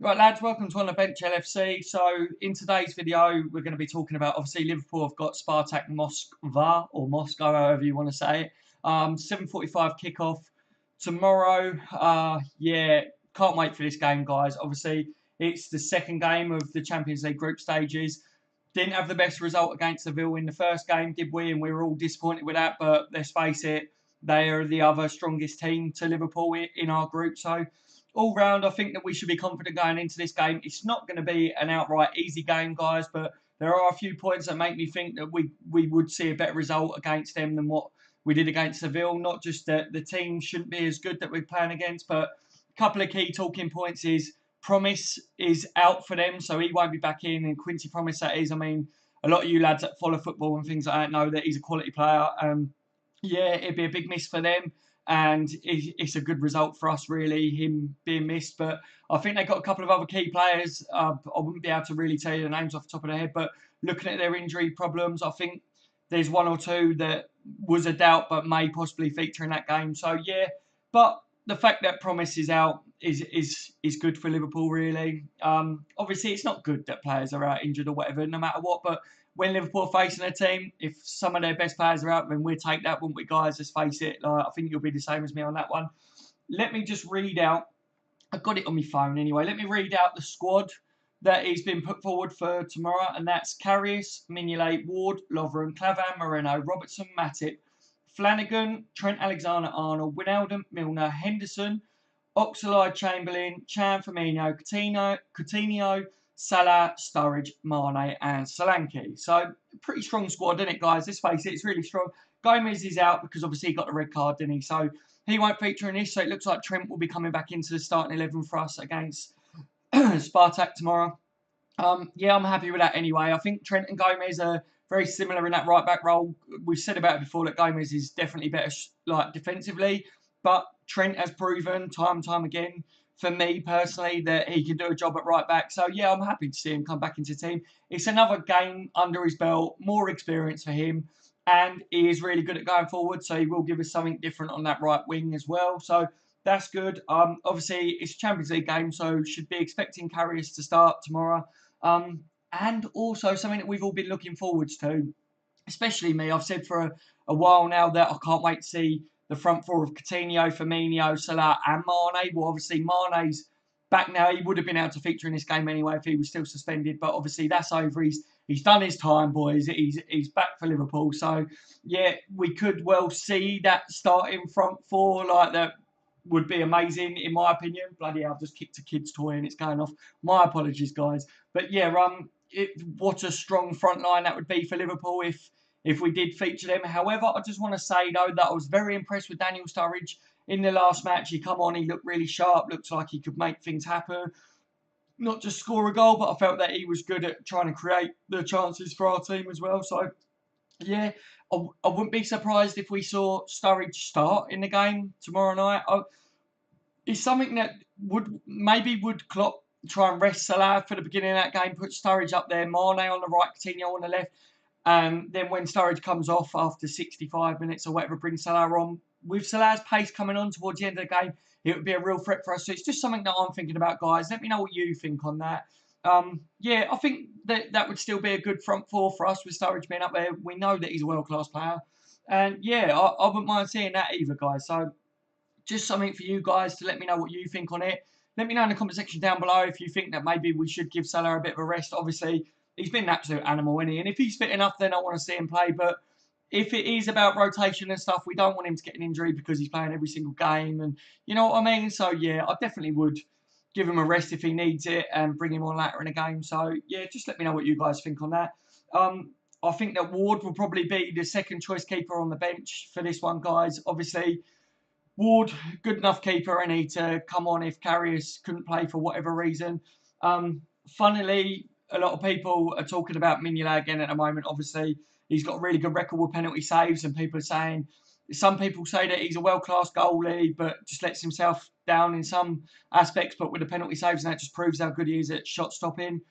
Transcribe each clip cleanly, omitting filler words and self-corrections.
Right, lads, welcome to On the Bench LFC. So, in today's video, we're going to be talking about obviously Liverpool have got Spartak Moskva or Moscow, however you want to say it. 7:45 kickoff tomorrow. Yeah, can't wait for this game, guys. Obviously, it's the second game of the Champions League group stages. Didn't have the best result against Seville in the first game, did we? And we were all disappointed with that. But let's face it, they are the other strongest team to Liverpool in our group. So all round, I think that we should be confident going into this game. It's not going to be an outright easy game, guys, but there are a few points that make me think that we would see a better result against them than what we did against Seville. Not just that the team shouldn't be as good that we're playing against, but a couple of key talking points is Promise is out for them, so he won't be back in, and Quincy Promise that is. I mean, a lot of you lads that follow football and things like that know that he's a quality player. Yeah, it'd be a big miss for them, and it's a good result for us, really, him being missed. But I think they've got a couple of other key players. I wouldn't be able to really tell you the names off the top of the head, but looking at their injury problems, I think there's one or two that was a doubt but may possibly feature in that game. So, yeah, but the fact that Promise is out is good for Liverpool, really. Obviously, it's not good that players are out injured or whatever, no matter what, but when Liverpool are facing a team, if some of their best players are out, then we'll take that, won't we, guys? Let's face it. I think you'll be the same as me on that one. Let me just read out. I've got it on my phone anyway. Let me read out the squad that has been put forward for tomorrow, and that's Karius, Mignolet, Ward, Lovren, Clavan, Moreno, Robertson, Matip, Flanagan, Trent Alexander-Arnold, Wijnaldum, Milner, Henderson, Oxlade-Chamberlain, Chan, Firmino, Coutinho, Salah, Sturridge, Mane, and Solanke. So, pretty strong squad, isn't it, guys? Let's face it, it's really strong. Gomez is out because obviously he got the red card, didn't he? So, he won't feature in this. So, it looks like Trent will be coming back into the starting 11 for us against Spartak tomorrow. Yeah, I'm happy with that anyway. I think Trent and Gomez are very similar in that right back role. We've said about it before that Gomez is definitely better like defensively, but Trent has proven time and time again for me personally that he can do a job at right back. So yeah, I'm happy to see him come back into the team. It's another game under his belt, more experience for him, and he is really good at going forward. So he will give us something different on that right wing as well. So that's good. Obviously it's a Champions League game, so should be expecting Karius to start tomorrow. And also something that we've all been looking forwards to, especially me. I've said for a while now that I can't wait to see the front four of Coutinho, Firmino, Salah, and Mane. Well, obviously Mane's back now. He would have been able to feature in this game anyway if he was still suspended. But obviously that's over. He's done his time, boys. He's back for Liverpool. So yeah, we could well see that starting front four like that would be amazing in my opinion. Bloody hell, I've just kicked a kid's toy and it's going off. My apologies, guys. But yeah, what a strong front line that would be for Liverpool if we did feature them. However, I just want to say though that I was very impressed with Daniel Sturridge in the last match. He come on, he looked really sharp, looked like he could make things happen. Not just score a goal, but I felt that he was good at trying to create the chances for our team as well. So yeah, I wouldn't be surprised if we saw Sturridge start in the game tomorrow night. It's something that would Klopp try and rest Salah for the beginning of that game, put Sturridge up there, Mane on the right, Coutinho on the left, and then when Sturridge comes off after 65 minutes or whatever, bring Salah on. With Salah's pace coming on towards the end of the game, it would be a real threat for us. So it's just something that I'm thinking about, guys. Let me know what you think on that. Yeah, I think that would still be a good front four for us with Sturridge being up there. We know that he's a world-class player. And yeah, I wouldn't mind seeing that either, guys. So just something for you guys to let me know what you think on it. Let me know in the comment section down below if you think that maybe we should give Salah a bit of a rest. Obviously, he's been an absolute animal, isn't he? And if he's fit enough, then I want to see him play. But if it is about rotation and stuff, we don't want him to get an injury because he's playing every single game. And you know what I mean? So, yeah, I definitely would give him a rest if he needs it and bring him on later in the game. So, yeah, just let me know what you guys think on that. I think that Ward will probably be the second choice keeper on the bench for this one, guys. Obviously, Ward, good enough keeper, and he to come on if Karius couldn't play for whatever reason. Funnily, a lot of people are talking about Mignolet again at the moment. Obviously, he's got a really good record with penalty saves, and people are saying, some people say that he's a world-class goalie, but just lets himself down in some aspects. But with the penalty saves, and that just proves how good he is at shot stopping.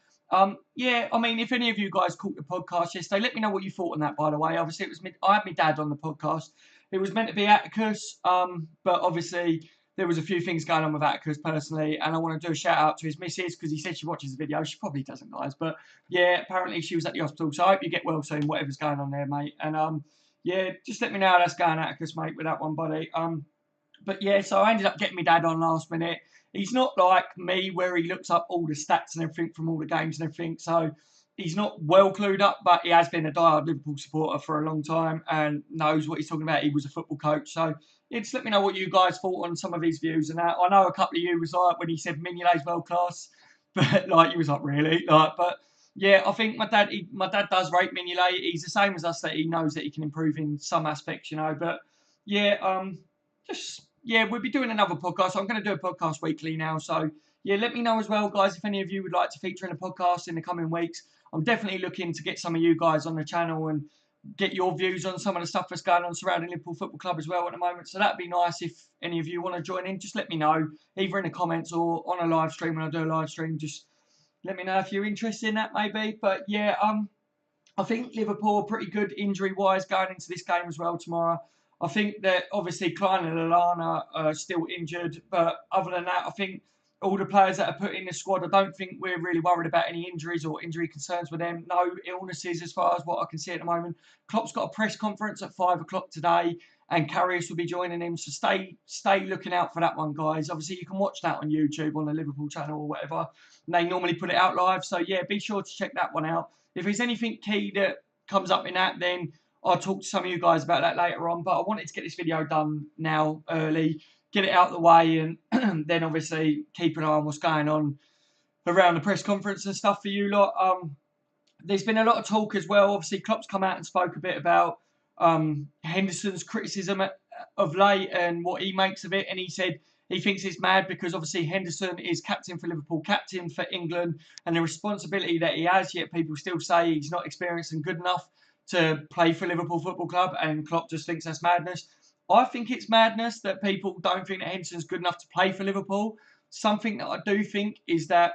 Yeah, I mean, if any of you guys caught the podcast yesterday, let me know what you thought on that. By the way, obviously, I had my dad on the podcast. It was meant to be Atticus, but obviously there was a few things going on with Atticus personally, and I want to do a shout out to his missus because he said she watches the video. She probably doesn't, guys, but yeah, apparently she was at the hospital. So I hope you get well soon, whatever's going on there, mate. And yeah, just let me know how that's going, Atticus, mate, with that one, buddy. But yeah, so I ended up getting my dad on last minute. He's not like me where he looks up all the stats and everything from all the games and everything. So he's not well clued up, but he has been a diehard Liverpool supporter for a long time and knows what he's talking about. He was a football coach. So yeah, just let me know what you guys thought on some of his views and that. I know a couple of you was like when he said Mignolet's world class, but like you was like really like, but yeah, I think my dad does rate Mignolet. He's the same as us that he knows that he can improve in some aspects, you know. But yeah, just yeah, we'll be doing another podcast. I'm going to do a podcast weekly now. So yeah, let me know as well, guys, if any of you would like to feature in a podcast in the coming weeks. I'm definitely looking to get some of you guys on the channel and get your views on some of the stuff that's going on surrounding Liverpool Football Club as well at the moment. So that'd be nice if any of you want to join in. Just let me know, either in the comments or on a live stream when I do a live stream. Just let me know if you're interested in that, maybe. But yeah, I think Liverpool are pretty good injury-wise going into this game as well tomorrow. I think that obviously Klein and Lallana are still injured, but other than that, I think all the players that are put in the squad, I don't think we're really worried about any injuries or injury concerns with them. No illnesses as far as what I can see at the moment. Klopp's got a press conference at 5 o'clock today, and Karius will be joining him. So stay looking out for that one, guys. Obviously, you can watch that on YouTube on the Liverpool channel or whatever. And they normally put it out live. So yeah, be sure to check that one out. If there's anything key that comes up in that, then I'll talk to some of you guys about that later on. But I wanted to get this video done now, early, get it out of the way, and then obviously keep an eye on what's going on around the press conference and stuff for you lot. There's been a lot of talk as well. Obviously, Klopp's come out and spoke a bit about Henderson's criticism of late and what he makes of it. And he said he thinks it's mad because obviously Henderson is captain for Liverpool, captain for England, and the responsibility that he has, yet people still say he's not experienced and good enough to play for Liverpool Football Club, and Klopp just thinks that's madness. I think it's madness that people don't think that Henderson's good enough to play for Liverpool. Something that I do think is that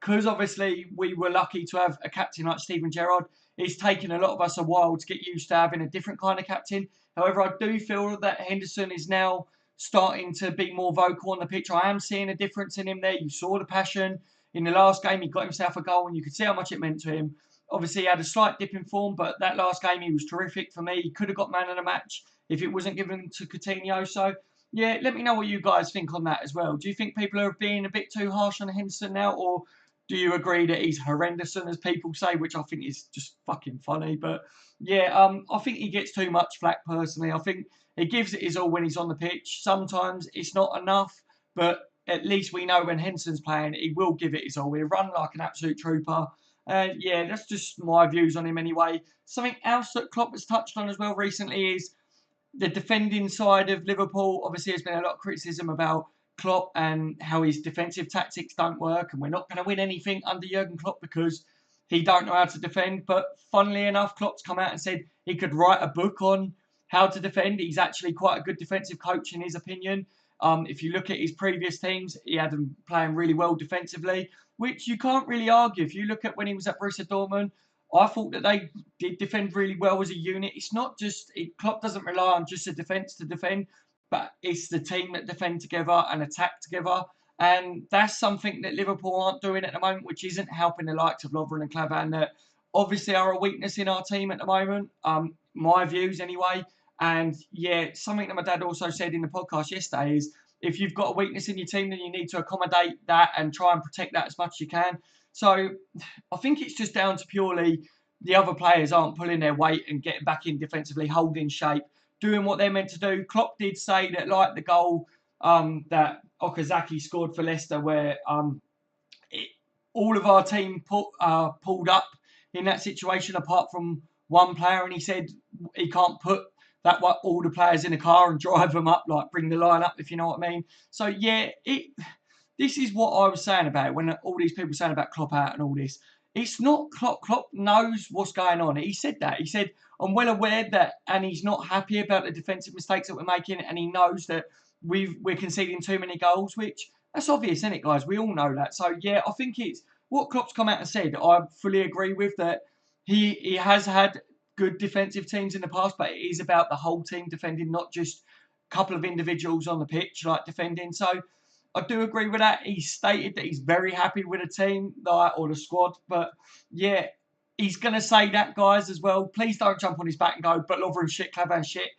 because obviously we were lucky to have a captain like Steven Gerrard, it's taken a lot of us a while to get used to having a different kind of captain. However, I do feel that Henderson is now starting to be more vocal on the pitch. I am seeing a difference in him there. You saw the passion. In the last game, he got himself a goal and you could see how much it meant to him. Obviously, he had a slight dip in form, but that last game, he was terrific for me. He could have got man of the match if it wasn't given to Coutinho. So, yeah, let me know what you guys think on that as well. Do you think people are being a bit too harsh on Henderson now, or do you agree that he's horrendous, as people say, which I think is just fucking funny? But, yeah, I think he gets too much flack, personally. I think he gives it his all when he's on the pitch. Sometimes it's not enough, but at least we know when Henderson's playing, he will give it his all. He'll run like an absolute trooper. Yeah, that's just my views on him anyway. Something else that Klopp has touched on as well recently is the defending side of Liverpool. Obviously, there's been a lot of criticism about Klopp and how his defensive tactics don't work, and we're not going to win anything under Jurgen Klopp because he don't know how to defend. But funnily enough, Klopp's come out and said he could write a book on how to defend. He's actually quite a good defensive coach in his opinion. If you look at his previous teams, he had them playing really well defensively, which you can't really argue. If you look at when he was at Borussia Dortmund, I thought that they did defend really well as a unit. It's not just, Klopp doesn't rely on just a defence to defend, but it's the team that defend together and attack together. And that's something that Liverpool aren't doing at the moment, which isn't helping the likes of Lovren and Klavan, that obviously are a weakness in our team at the moment. My views anyway. And yeah, something that my dad also said in the podcast yesterday is if you've got a weakness in your team, then you need to accommodate that and try and protect that as much as you can. So I think it's just down to purely the other players aren't pulling their weight and getting back in defensively, holding shape, doing what they're meant to do. Klopp did say that, like the goal that Okazaki scored for Leicester, where all of our team pulled up in that situation apart from one player, and he said he can't put all the players in a car and drive them up, like bring the line up, if you know what I mean. So yeah, this is what I was saying about it when all these people saying about Klopp out and all this. It's not Klopp. Klopp knows what's going on. He said that. He said, I'm well aware that, and he's not happy about the defensive mistakes that we're making, and he knows that we're conceding too many goals, which that's obvious, isn't it, guys? We all know that. So yeah, I think it's what Klopp's come out and said. I fully agree with that. He has had good defensive teams in the past, but it is about the whole team defending, not just couple of individuals on the pitch, like defending. So I do agree with that. He stated that he's very happy with the team, like, or the squad. But yeah, he's going to say that, guys, as well. Please don't jump on his back and go, but Lovren's shit, Klavan's shit.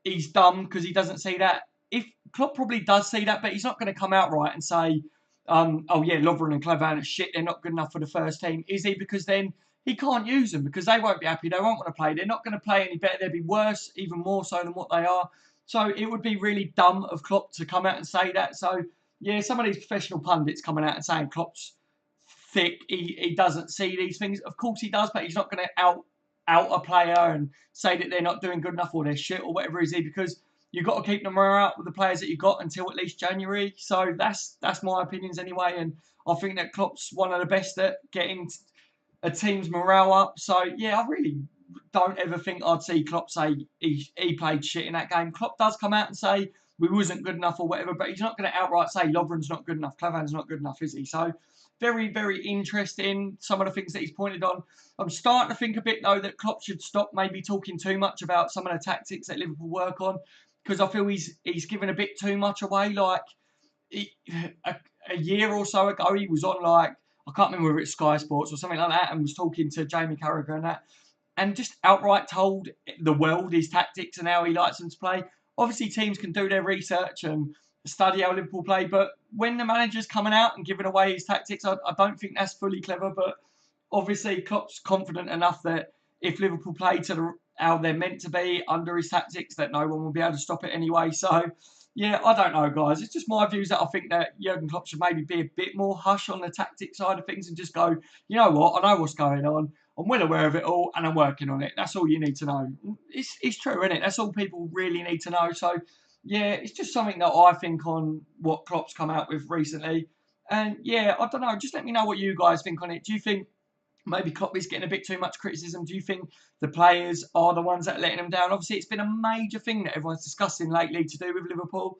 He's dumb because he doesn't see that. If Klopp probably does see that, but he's not going to come out right and say, oh yeah, Lovren and Klavan are shit, they're not good enough for the first team. Is he? Because then he can't use them because they won't be happy. They won't want to play. They're not going to play any better. They'll be worse, even more so than what they are. So it would be really dumb of Klopp to come out and say that. So yeah, some of these professional pundits coming out and saying Klopp's thick, he doesn't see these things. Of course he does, but he's not going to out a player and say that they're not doing good enough or they're shit or whatever, is he? Because you've got to keep the morale up with the players that you've got until at least January. So that's my opinions anyway. And I think that Klopp's one of the best at getting a team's morale up. So yeah, I really don't ever think I'd see Klopp say he played shit in that game. Klopp does come out and say we wasn't good enough or whatever, but he's not going to outright say Lovren's not good enough, Klavan's not good enough, is he? So very, very interesting, some of the things that he's pointed on. I'm starting to think a bit, though, that Klopp should stop maybe talking too much about some of the tactics that Liverpool work on, because I feel he's given a bit too much away. Like, a year or so ago, he was on, like, I can't remember whether it's Sky Sports or something like that, and was talking to Jamie Carragher and that, and just outright told the world his tactics and how he likes them to play. Obviously, teams can do their research and study how Liverpool play, but when the manager's coming out and giving away his tactics, I don't think that's fully clever. But obviously, Klopp's confident enough that if Liverpool play to how they're meant to be under his tactics, that no one will be able to stop it anyway. So, yeah, I don't know, guys. It's just my views that I think that Jurgen Klopp should maybe be a bit more hush on the tactic side of things and just go, you know what, I know what's going on. I'm well aware of it all and I'm working on it. That's all you need to know. It's true, isn't it? That's all people really need to know. So, yeah, it's just something that I think on what Klopp's come out with recently. And, yeah, I don't know. Just let me know what you guys think on it. Do you think maybe Klopp is getting a bit too much criticism? Do you think the players are the ones that are letting them down? Obviously, it's been a major thing that everyone's discussing lately to do with Liverpool.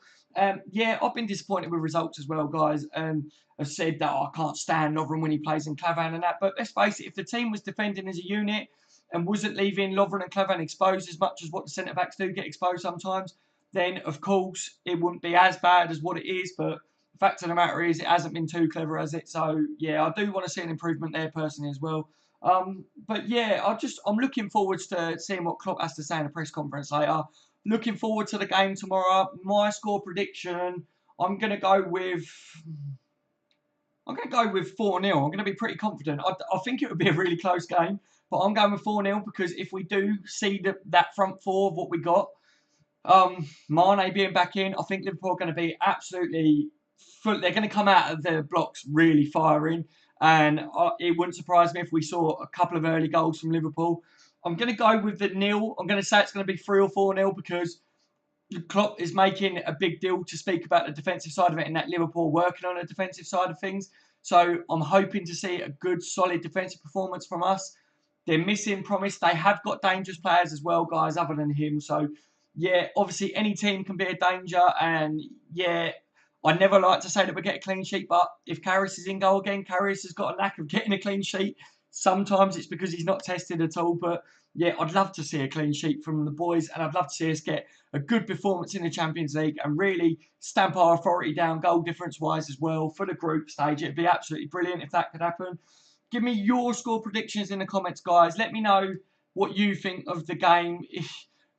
Yeah, I've been disappointed with results as well, guys, and have said that I can't stand Lovren when he plays in Klavan and that. But let's face it, if the team was defending as a unit and wasn't leaving Lovren and Klavan exposed as much as what the centre-backs do get exposed sometimes, then, of course, it wouldn't be as bad as what it is. But the fact of the matter is it hasn't been too clever, has it? So, yeah, I do want to see an improvement there personally as well. But, yeah, I'm looking forward to seeing what Klopp has to say in a press conference later. Looking forward to the game tomorrow. My score prediction, I'm going to go with 4-0. I'm going to be pretty confident. I think it would be a really close game, but I'm going with 4-0 because if we do see that front four of what we got, Mane being back in, I think Liverpool are going to be absolutely full. They're going to come out of their blocks really firing, and it wouldn't surprise me if we saw a couple of early goals from Liverpool. I'm going to go with the nil. I'm going to say it's going to be 3 or 4-0 because Klopp is making a big deal to speak about the defensive side of it and that Liverpool working on the defensive side of things. So I'm hoping to see a good, solid defensive performance from us. They're missing Promise. They have got dangerous players as well, guys, other than him. So, yeah, obviously any team can be a danger. And, yeah, I never like to say that we get a clean sheet, but if Karius is in goal again, Karius has got a knack of getting a clean sheet. Sometimes it's because he's not tested at all. But, yeah, I'd love to see a clean sheet from the boys, and I'd love to see us get a good performance in the Champions League and really stamp our authority down goal difference-wise as well for the group stage. It'd be absolutely brilliant if that could happen. Give me your score predictions in the comments, guys. Let me know what you think of the game.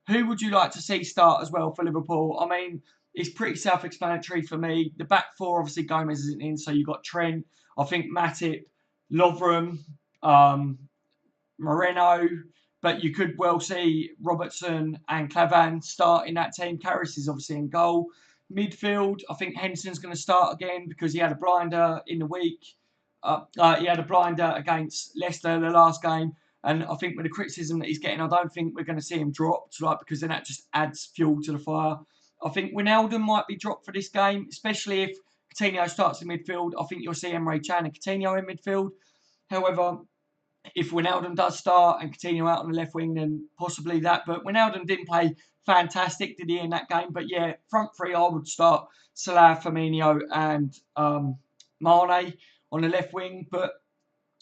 Who would you like to see start as well for Liverpool? I mean, it's pretty self-explanatory for me. The back four, obviously, Gomez isn't in, so you've got Trent. I think Matip, Lovren, Moreno, but you could well see Robertson and Klavan start in that team. Karius is obviously in goal. Midfield, I think Henson's going to start again because he had a blinder in the week. He had a blinder against Leicester the last game. And I think with the criticism that he's getting, I don't think we're going to see him dropped, right? Because then that just adds fuel to the fire. I think Wijnaldum might be dropped for this game, especially if Coutinho starts in midfield. I think you'll see Emre Can and Coutinho in midfield. However, if Wijnaldum does start and Coutinho out on the left wing, then possibly that. But Wijnaldum didn't play fantastic, did he, in that game? But yeah, front three, I would start Salah, Firmino and Mane on the left wing. But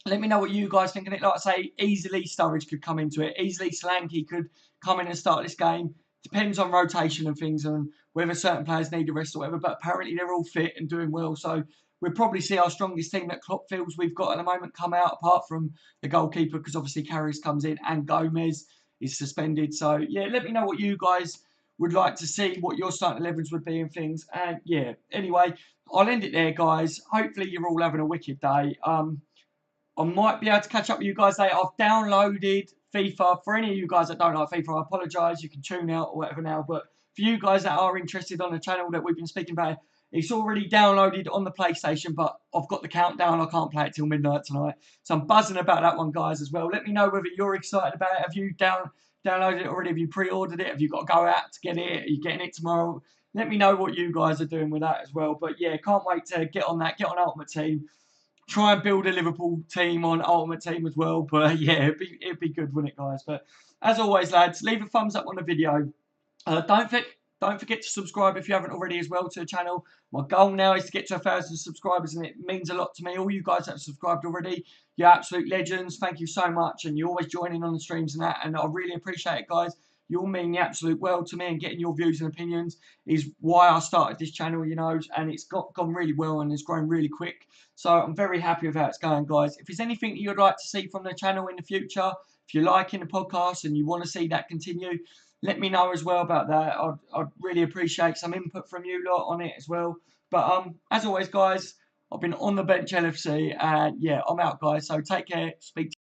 let me know what you guys think of it. Like I say, easily Sturridge could come into it. Easily Solanke could come in and start this game. Depends on rotation and things and whether certain players need a rest or whatever. But apparently they're all fit and doing well. So we'll probably see our strongest team that Klopp feels we've got at the moment come out, apart from the goalkeeper, because obviously Karius comes in and Gomez is suspended. So yeah, let me know what you guys would like to see, what your starting 11s would be and things. And yeah, anyway, I'll end it there, guys. Hopefully you're all having a wicked day. I might be able to catch up with you guys later. I've downloaded FIFA. For any of you guys that don't like FIFA, I apologise. You can tune out or whatever now. But for you guys that are interested on the channel that we've been speaking about, it's already downloaded on the PlayStation, but I've got the countdown. I can't play it till midnight tonight. So I'm buzzing about that one, guys, as well. Let me know whether you're excited about it. Have you downloaded it already? Have you pre-ordered it? Have you got to go out to get it? Are you getting it tomorrow? Let me know what you guys are doing with that as well. But yeah, can't wait to get on that, get on Ultimate Team. Try and build a Liverpool team on Ultimate Team as well. But yeah, it'd be good, wouldn't it, guys? But as always, lads, leave a thumbs up on the video. Don't forget to subscribe if you haven't already as well to the channel. My goal now is to get to 1,000 subscribers, and it means a lot to me. All you guys that have subscribed already, you're absolute legends. Thank you so much, and you're always joining on the streams and that, and I really appreciate it, guys. You all mean the absolute world to me, and getting your views and opinions is why I started this channel, you know, and it's gone really well and it's grown really quick. So I'm very happy with how it's going, guys. If there's anything that you'd like to see from the channel in the future, if you're liking the podcast and you want to see that continue, let me know as well about that. I'd really appreciate some input from you lot on it as well. But as always, guys, I've been on the bench LFC, and yeah, I'm out, guys. So take care. Speak to you.